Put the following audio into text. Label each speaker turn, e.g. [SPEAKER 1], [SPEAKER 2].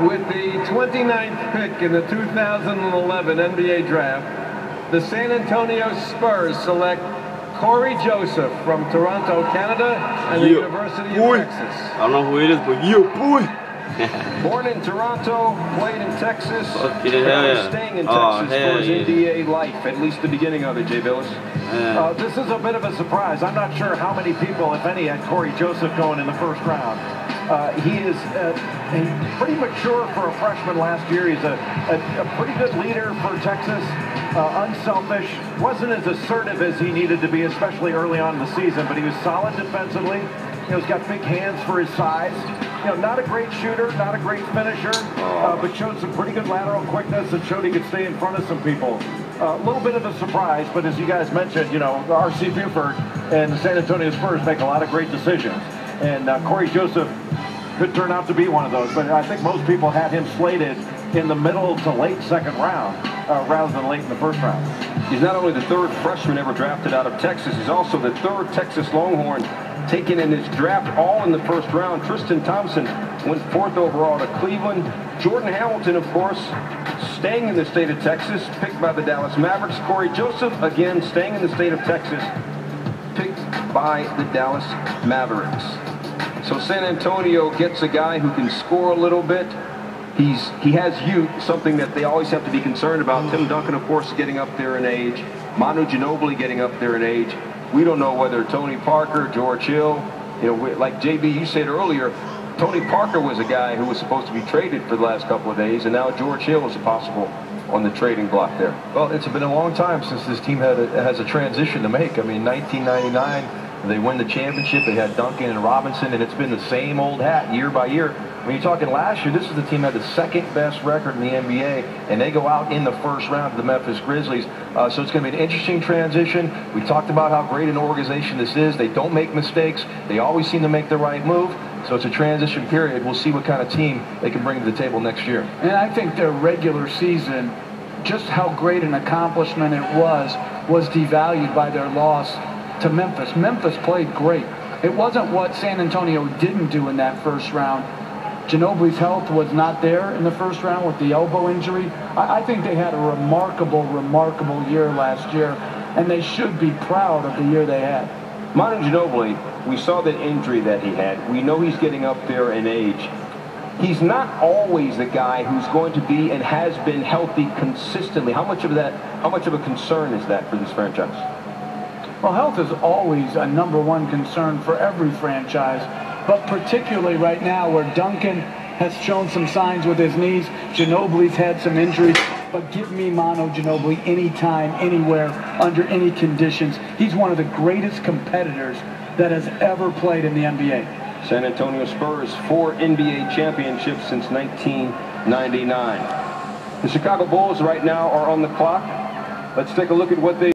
[SPEAKER 1] With the 29th pick in the 2011 NBA Draft, the San Antonio Spurs select Corey Joseph from Toronto, Canada, and the University of Texas.
[SPEAKER 2] I don't know who it is, but boy.
[SPEAKER 1] Born in Toronto, played in Texas, staying in Texas for his
[SPEAKER 2] yeah.
[SPEAKER 1] NBA life, at least the beginning of it, Jay Billis.
[SPEAKER 3] This is a bit of a surprise. I'm not sure how many people, if any, had Corey Joseph going in the first round. He is pretty mature for a freshman last year. He's a pretty good leader for Texas, unselfish, wasn't as assertive as he needed to be, especially early on in the season, but he was solid defensively. You know, he's got big hands for his size. You know, not a great shooter, not a great finisher, but showed some pretty good lateral quickness and showed he could stay in front of some people. A little bit of a surprise, but as you guys mentioned, you know, R.C. Buford and the San Antonio Spurs make a lot of great decisions. And Corey Joseph could turn out to be one of those, but I think most people had him slated in the middle to late second round rather than late in the first round.
[SPEAKER 1] He's not only the third freshman ever drafted out of Texas, he's also the third Texas Longhorn taken in his draft, all in the first round. Tristan Thompson went fourth overall to Cleveland. Jordan Hamilton, of course, staying in the state of Texas, picked by the Dallas Mavericks. Corey Joseph, again, staying in the state of Texas, picked by the Dallas Mavericks. So San Antonio gets a guy who can score a little bit. He has youth, something that they always have to be concerned about. Tim Duncan, of course, getting up there in age. Manu Ginobili getting up there in age. We don't know whether Tony Parker, George Hill, you know, like JB, you said earlier, Tony Parker was a guy who was supposed to be traded for the last couple of days, and now George Hill is possible on the trading block there.
[SPEAKER 4] Well, it's been a long time since this team has a transition to make. I mean, 1999, they win the championship. They had Duncan and Robinson, and it's been the same old hat year by year. When you're talking last year, this is the team that had the second best record in the NBA, and they go out in the first round to the Memphis Grizzlies. So it's going to be an interesting transition. We talked about how great an organization this is. They don't make mistakes. They always seem to make the right move. So it's a transition period. We'll see what kind of team they can bring to the table next year.
[SPEAKER 5] And I think their regular season, just how great an accomplishment it was devalued by their loss to Memphis. Memphis played great. It wasn't what San Antonio didn't do in that first round. Ginobili's health was not there in the first round with the elbow injury. I think they had a remarkable year last year, and they should be proud of the year they had.
[SPEAKER 1] Manu Ginobili, we saw that injury that he had. We know he's getting up there in age. He's not always the guy who's going to be and has been healthy consistently. How much of a concern is that for this franchise?
[SPEAKER 5] Well, health is always a #1 concern for every franchise, but particularly right now where Duncan has shown some signs with his knees, Ginobili's had some injuries, but give me Manu Ginobili anytime, anywhere, under any conditions. He's one of the greatest competitors that has ever played in the NBA.
[SPEAKER 1] San Antonio Spurs, 4 NBA championships since 1999. The Chicago Bulls right now are on the clock. Let's take a look at what they